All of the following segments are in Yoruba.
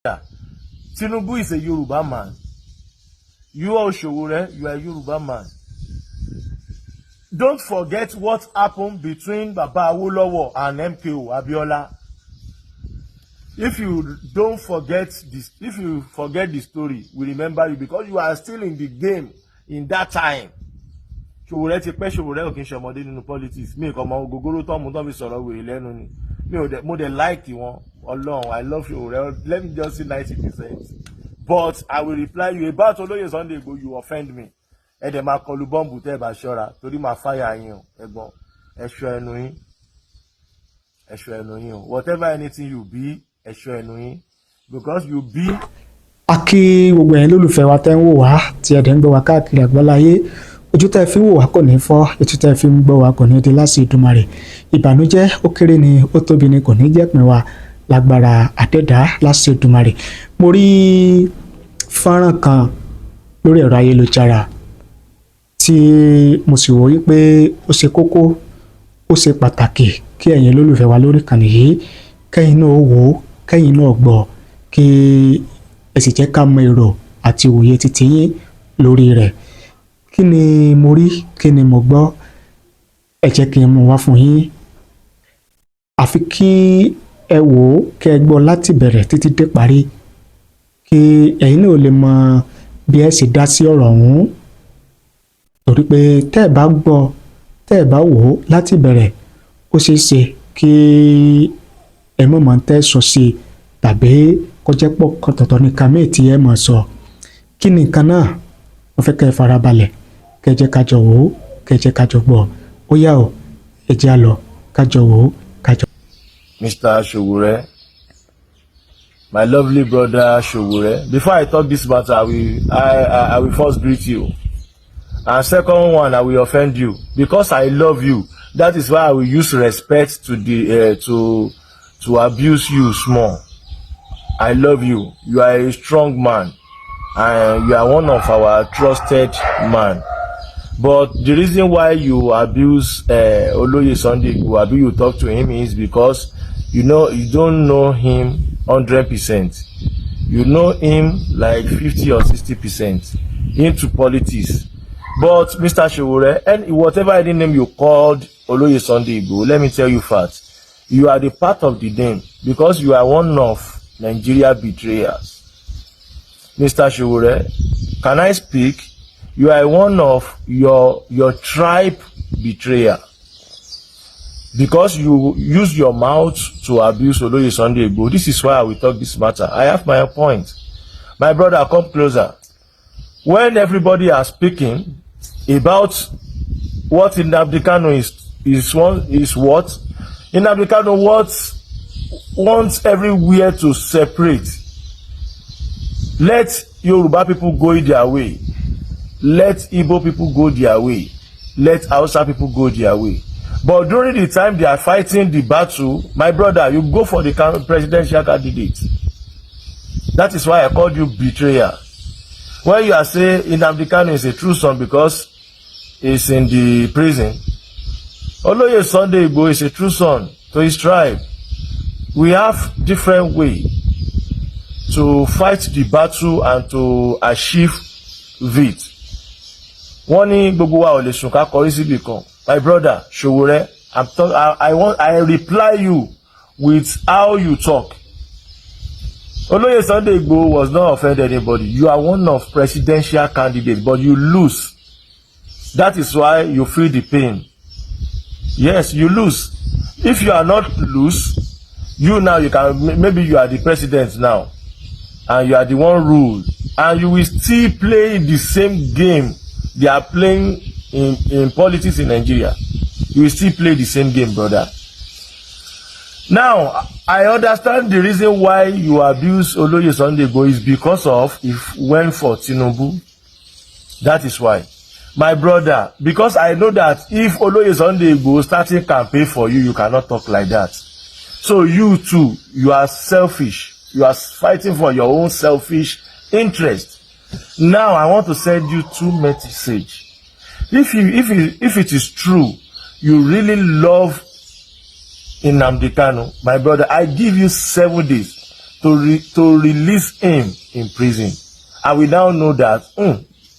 Tinubu is a Yoruba man. You are Sowore, you are a Yoruba man. Don't forget what happened between Baba Awolowo and MKO Abiola. If you don't forget this, if you forget the story, we remember you because you are still in the game in that time. Sowore ti pẹ́ Sowore ò kí n ṣe ọmọdé nínú politics. Mi kò mọ gogoro tó mú tó fi sọ̀rọ̀ wèrè lẹ́nu ni. Mo dẹ̀ like wọn. Ọlọ́run, I love Sowore. Let me just say 90%. But I will reply you about Omoye Sunday Igboho, you offend me. Ẹ dẹ̀ máa kọlu bọ́ǹbù tẹ́ ẹ bá ṣọ́ra torí máa fáyà yín o ẹ̀gbọ́n. Ẹ ṣọ́ ẹnu yín. Ẹ ṣọ́ ẹnu yín o. Whatever anything you be, ẹ ṣọ́ ẹnu yín. Because you be. A kí gbogbo ẹ̀yin lólùfẹ́ wa tẹ́ ń wò wá tí ẹ̀dẹ̀ ń gbọ́ wá káàkiri àgbáláyé. Ojú tẹ́ fi wò wá kò ní fọ́, etí tẹ́ fi ń gbọ́ wá kò ní di láti Ìdùmarè. Ìbànújẹ́ ó kéré ni ó tóbi ni kò ní jẹ́ pín wa lágbára àdẹ́dá láti Ìdùmarè. Mo rí fọ́nrán kan lórí ẹ̀rọ ayélujára tí mo sì wò wípé ó ṣe kókó ó ṣe pàtàkì kí ẹ̀yin lólùfẹ́ wa lórí ìkànnì yìí kẹ́yin náà wò ó kẹ́yin náà gbọ́ kí ẹ sì jẹ́ ká mọ èrò àti òye títí yín lórí rẹ̀. Kí ni mo rí kí ni mo gbọ́ ẹ jẹ́ kí n mú wá fún yín. Àfi kí ẹ wò ó kẹ́ ẹ gbọ́ láti bẹ̀rẹ̀ títí dé parí kí ẹ̀yin náà lè mọ bí ẹ sì dá sí ọ̀rọ̀ ọ̀hún. Torí pé tẹ́ ẹ bá gbọ́ tẹ́ ẹ bá wò ó láti bẹ̀rẹ̀ ó ṣeé ṣe kí ẹ mọ̀ mọ́ tẹ́ sọ sí tàbí kọjá pọ̀ kọ̀tọ̀tọ̀ ní kàmí tí ẹ mọ̀ sọ. Kí ni nǹkan náà? Mo fẹ́ kẹ́ ẹ farabalẹ̀ kẹ́ ẹ jẹ́ ká jọ wò ó kẹ́ ẹ jẹ́ ká jọ gbọ́. Ó yá o ẹ jẹ́ á lọ ká jọ wò ó ká jọ. Mr. Sowore, my lovely brother Sowore, before I talk this matter, I will first greet you. And second one, I will offend you because I love you. That is why I will use respect to the to abuse you small. I love you. You are a strong man, and you are one of our trusted man. But the reason why you abuse Omoye Sunday Igboho, you talk to him is because you don't know him 100%. You know him like 50 or 60% into politics. But Mr. Sowore, and whatever any name you called Omoye Sunday Igboho, let me tell you first, you are the part of the name because you are one of Nigeria betrayers. Mr. Sowore, can I speak? You are one of your tribe betrayer because you use your mouth to abuse Omoye Sunday Igboho. This is why I will talk this matter. I have my point. My brother, come closer. When everybody are speaking about what Nnamdi Kanu is what Nnamdi Kanu wants everywhere to separate. Let Yoruba people go their way. Let Igbo people go their way. Let Hausa people go their way. But during the time they are fighting the battle, my brother, you go for the presidential candidate. That is why I called you betrayer. When you are saying Nnamdi Kanu is a true son because he's in the prison, Omoye Sunday Igboho is a true son to his tribe. We have different way to fight the battle and to achieve it. Wọ́n ní gbogbo wa ò lè sùn ká kọrí síbì kan. My brother Sowore, I reply you with how you talk. Omoye Sunday Igboho was not offend anybody. You are one of presidential candidates, but you lose. That is why you feel the pain. Yes, you lose. If you are not lose, you now maybe you are the president now, and you are the one rule, and you will still play the same game they are playing in politics in Nigeria. You will still play the same game, brother. Now, I understand the reason why you abuse Omoye Sunday Igboho is because of if went for Tinubu. That is why. My brother, because I know that if Omoye Sunday Igboho starting campaign for you, you cannot talk like that. So you too, you are selfish. You are fighting for your own selfish interest. Now, I want to send you two messages. If it is true, you really love Nnamdi Kanu, my brother, I give you 7 days to release him in prison. And we now know that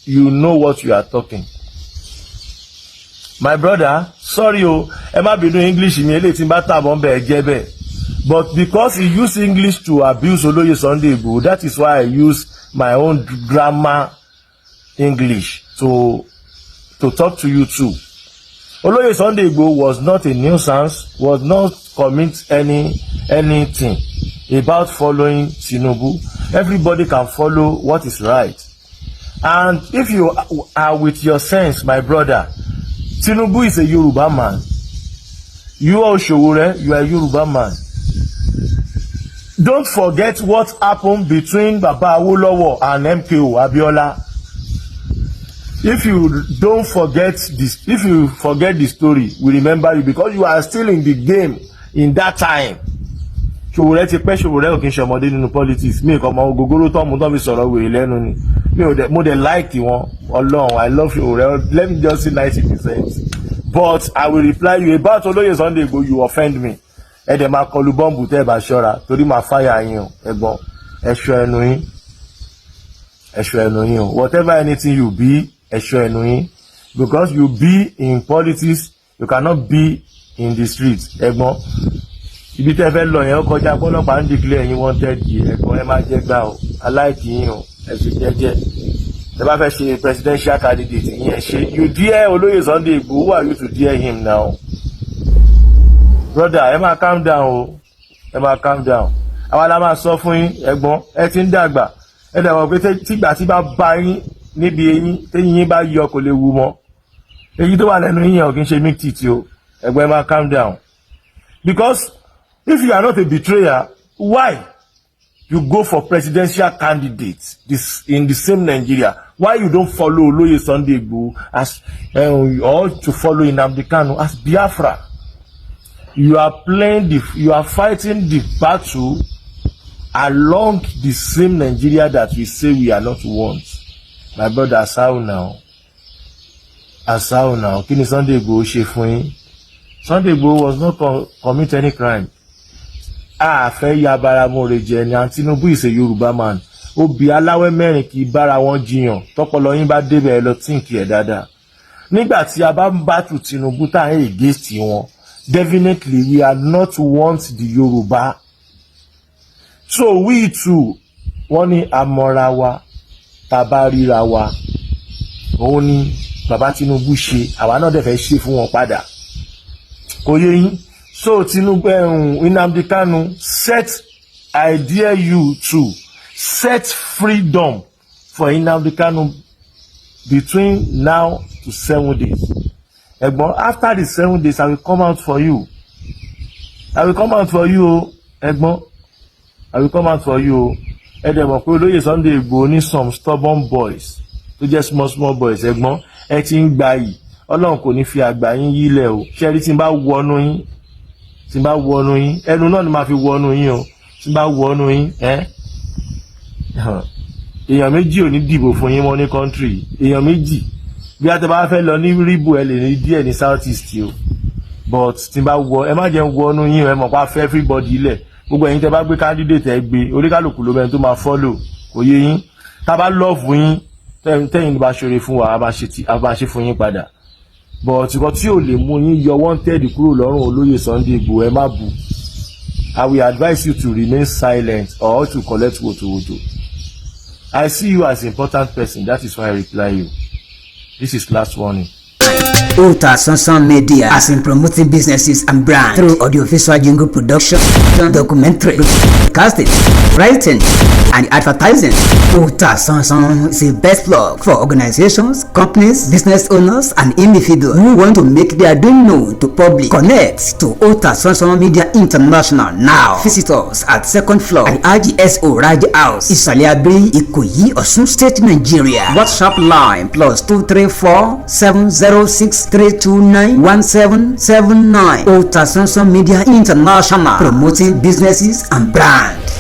you know what you are talking. My brother, sorry ẹ má bínú English mi eléyìí tí n bá tàbọn bẹ́ẹ̀ jẹ́ bẹ́ẹ̀. But because he used English to abuse Omoye Sunday Igboho, that is why I use my own grammar English to talk to you too. Omoye Sunday Igboho was not a nuisance, was not commit anything about following Tinubu. Everybody can follow what is right. And if you are with your sense, my brother, Tinubu is a Yoruba man. You are Sowore, you are a Yoruba man. Don't forget what happened between Baba Awolowo and MKO Abiola. If you don't forget this, if you forget the story, we remember you because you are still in the game in that time. Sowore ti pẹ́ Sowore ò kí n ṣọmọdé nínú politics. Mi kò mọ gogoro tó mú tó fi sọ̀rọ̀ wèrè lẹ́nu ni. Mo dẹ̀ like wọn. Ọlọ́run, I love Sowore. Let me just say 90%. But I will reply you about Omoye Sunday Igboho, you offend me. Ẹ dẹ̀ máa kọlu bọ́ǹbù tẹ́ ẹ bá ṣọ́ra torí máa fáyà yín o ẹ̀gbọ́n ẹ̀ṣọ́ ẹnu yín ẹ̀ṣọ́ ẹnu yín o whatever anything you be ẹ̀ṣọ́ ẹnu yín because you be in politics you cannot be in the street ẹ̀gbọ́n ibi tẹ́ fẹ́ lọ yẹn ó kọjá pọ́nlọ́pàá ń declare yín wanted yìí ẹ̀gbọ́n ẹ má jẹ́ gbà o aláìkí yín o ẹ ṣe jẹ́jẹ́ ẹ bá fẹ́ ṣe presidential candidate yín ẹ ṣe you dare Omoye Sunday Igboho, who are you to dare him now? Brother, ẹ máa calm down o, ẹ máa calm down. Àwa la máa sọ fún yín, ẹ̀gbọ́n, ẹ ti ń dàgbà. Ẹ dẹ̀ mọ̀ pé tígbà tí bá bá yín níbi eyín, téyín yín bá yọ kò lè wú mọ́. Èyí tó wà lẹ́nu yín yẹn ò kí ń ṣe milk tea o. Ẹ̀gbọ́n ẹ máa calm down. Because if you are not a betrayer, why you go for presidential candidates in the same Nigeria? Why you don't follow Omoye Sunday Igboho as or to follow Nnamdi Kanu as Biafra? You are fighting the battle along the same Nigeria that we say we are not want. My brother, asao now. Kí ni Sunday Igboho ṣe fún yín? Sunday Igboho was not commit any crime. Fẹ́ ya bara more jẹ ni and Tinubu is a Yoruba man. Obì aláwẹ̀ mẹ́rin kì í bára wọn jiyàn. Tọ́pọ̀lọ yín bá débẹ̀ lọ tíǹkì ẹ̀ dáadáa. Nígbà tí a bá ń battle Tinubu tá à ń against wọn. Definitely we are not want the Yoruba. So we too wọ́n ní amọ̀ra wa tabarira wa òun ni bàbá Tinubu ṣe àwa náà dẹ̀ fẹ́ ṣe fún wọn padà kò yé yín. So Tinubu Nnamdi Kanu I dare you to set freedom for Nnamdi Kanu between now to 7 days. Ẹ̀gbọ́n, after the 7 days, I will come out for you. Ẹ̀gbọ́n. I will come out for you. Ẹ dẹ̀ mọ̀ pé Omoye Sunday Igboho ní some stubborn boys. Tó jẹ́ small boys. Ẹ̀gbọ́n, ẹ ti ń gba yìí. Ọlọ́run kò ní fi àgbà yín yílẹ̀ o. Ṣẹ́rí tí n bá wọnú yín. Ẹnu náà ni màá fi wọnú yín o. Tí n bá wọnú yín. Èèyàn méjì ò ní dìbò fún yín mọ́ ní country. Èèyàn méjì. Bí a ti bá fẹ́ lọ ní ríbù ẹ lè ní díẹ̀ ní south east o but tí n bá wọ ẹ má jẹ́ ń wọnú yín ẹ mọ̀ pa fẹ́ everybody ilẹ̀ gbogbo ẹ̀yin tẹ́ bá gbé candidate ẹ gbé oríkàlùkù ló bẹ́ẹ̀ tó máa follow kò yé yín tá bá love yín tẹ́yìn bá ṣoore fún wa a máa ṣe fún yín padà but nǹkan tí ò lè mú yín yọ wanted kúrò lọ́rùn Omoye Sunday Igboho ẹ má bù. I will advise you to remain silent or to collect woto. I see you as an important person, that is why I reply you. This is last warning. Sunday Media has been promoting businesses and brands through audiovisual jingle production, documentary, casting, writing, and advertising. Sunday is the best plug for organizations, companies, business owners, and individuals who want to make their dream known to public. Connect to Sunday Media International now. Visit us at 2nd floor at RGSO Raj House, Isaliabri, Ikoyi, Osun State, Nigeria. WhatsApp line +234 706 329 1779. Sunday Media International, promoting businesses and brands.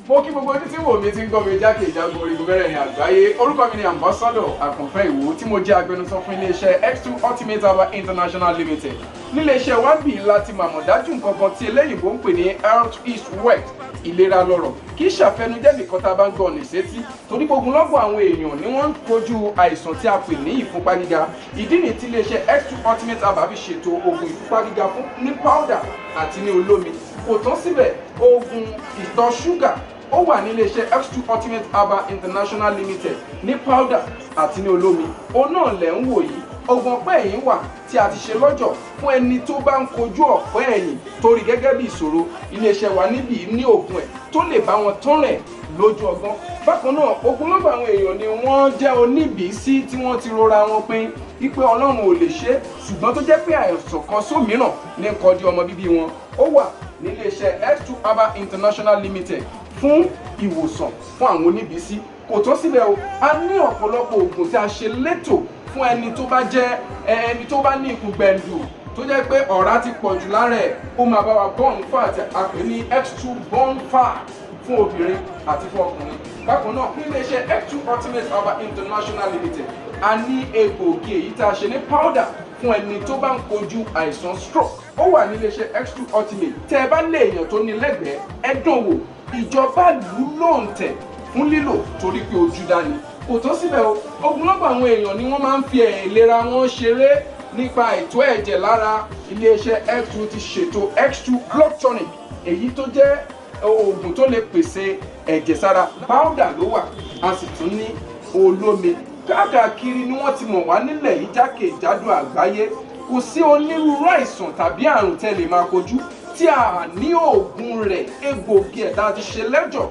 mo kí gbogbo ojú tí wò mí ti ń gbọ́ mi jákèjádò orígun mẹ́rẹ̀ẹ̀rin àgbáyé. Orúkọ mi ni ambassador Àkànfẹ́ Ìwò tí mo jẹ́ agbẹnusọ fún iléeṣẹ́ X2 Ultimate Herbal International Limited. Níléeṣẹ́ wa bí láti màmọ̀ dájú nǹkan kan tí eléyìnbó ń pè ní health is wealth, ìlera lọ́rọ̀. Kì í ṣàfẹnujẹ́ nìkan tá a bá ń gbọ́ ní sétí, torí gbogbo lọ́gbọ̀ àwọn èèyàn ni wọ́n ń kojú àìsàn tí a pè ní ìfúnpá gíga. Ìdí nìyí tí iléeṣẹ́ X2 Ultimate Herbal fi ṣètò oògùn ìfúnpá gíga fún ní powder àti ní olómi. Kò tán síbẹ̀, oògùn ìtọ̀ ṣúgà ó wà ní iléeṣẹ́ X2 Ultimate Herbal International Limited ní powder àti ní olómi. Òun náà lẹ̀ ń wò yìí. Oògùn ọ̀pẹ́ ẹ̀yìn wà tí a ti ṣe lọ́jọ̀ fún ẹni tó bá ń kojú ọ̀pẹ́ ẹ̀yìn torí gẹ́gẹ́ bí ìṣòro. Iléeṣẹ́ wa níbí ní oògùn ẹ̀ tó lè bá wọn tán rẹ̀ lójú ọgbọ́n. Bákan náà, ogunlọ́gọ̀ àwọn èèyàn ni wọ́n jẹ́ oníbìísí tí wọ́n ti rora wọn pín wípé Ọlọ́run ò lè ṣe, ṣùgbọ́n tó jẹ́ pé àìsàn kan sómìíràn ní nǹkan di ọmọ bíbí wọn. Ó wà ní iléeṣẹ́ X2 Herbal International Limited fún ìwòsàn fún àwọn oníbìísí. Kò tó síbẹ̀ o, a ní ọ̀pọ̀lọpọ̀ oògùn tí a ṣe létò fún ẹni tó bá jẹ́ ẹni tó bá ní ikùn gbẹ̀ndù tó jẹ́ pé ọ̀rá ti pọ̀ jù lára ẹ̀. Ó máa bá wa burn fat, a pè ní X2 burn fat fún obìnrin àti fún ọkùnrin. Bákan náà, ní iléeṣẹ́ X2 Ultimate Herbal International Limited, a ní egbòogi èyí tá a ṣe ní powder fún ẹni tó bá ń kojú àìsàn stroke. Ó wà ní iléeṣẹ́ X2 Ultimate. Tẹ́ ẹ bá lé èèyàn tó ní lẹ́gbẹ̀ẹ́, ẹ dán wò. Ìjọba lù ú lóǹtẹ̀ fún lílò torí pé ojú dání. Kò tó síbẹ̀ o, ogunlọ́gọ̀ àwọn èèyàn ni wọ́n máa ń fi ìlera wọn ṣeré nípa ètò ẹ̀jẹ̀ lára. Iléeṣẹ́ X2 ti ṣètò X2 blood tonic, èyí tó jẹ́ oògùn tó lè pèsè ẹ̀jẹ̀ sára. Powder ló wà, a sì tún ní olómi. Káàkiri ni wọ́n ti mọ̀ wá nílẹ̀ yìí jákèjádò àgbáyé. Kò sí onírúurú àìsàn tàbí àrùn tẹ́ lè máa kojú tí a ní oògùn rẹ̀, egbòogi ẹ̀dá ti ṣe lẹ́jọ̀.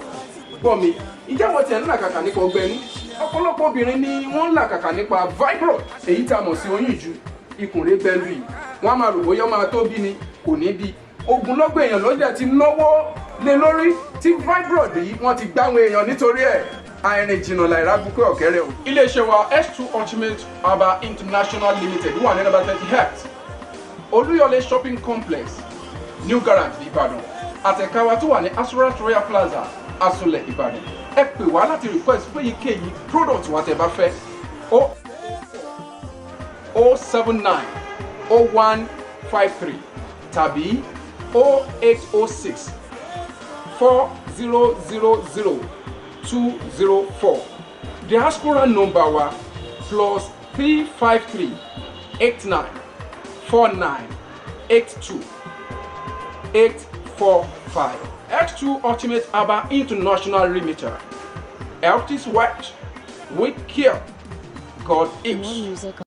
Gbọ́ mi, ìjẹ́ wọn tiẹ̀ ń làkàkà nípa ọgbẹ́ inú. Ọ̀pọ̀lọpọ̀ obìnrin ni wọ́n ń làkàkà nípa fibroid, èyí tá a mọ̀ sí oyún ìju. Ikùn rẹ̀ bẹ́ẹ̀ lù yìí, wọ́n á máa rò bóyá máa tó bí ni, kò ní bí. Ogunlọ́gọ̀ èèyàn ló dẹ̀ ti náwó lé lórí tí fibroid yìí wọ́n ti gbáwọn èèyàn nítorí ẹ̀. Àìrìn jìnnà láìra bukẹ́ ọ̀kẹ́rẹ́ o. Iléeṣẹ́ wa X2 Ultimate Herbal International Limited wà ní number 30 Olúyọ̀lé Shopping Complex, New Garage Ìbàdàn. Àtẹ̀ka wa tó wà ní Assurance Royal Plaza, Asolẹ̀ Ìbàdàn. Ẹ pè wá láti request fún èyíkéyìí product wa tẹ́ bá fẹ́. 079 0153 tàbí 0806 4000 204. Diaspora number wa +353 89 49 82 845. X2 Ultimate Herbal International Limited. Health is wealth with care. God is.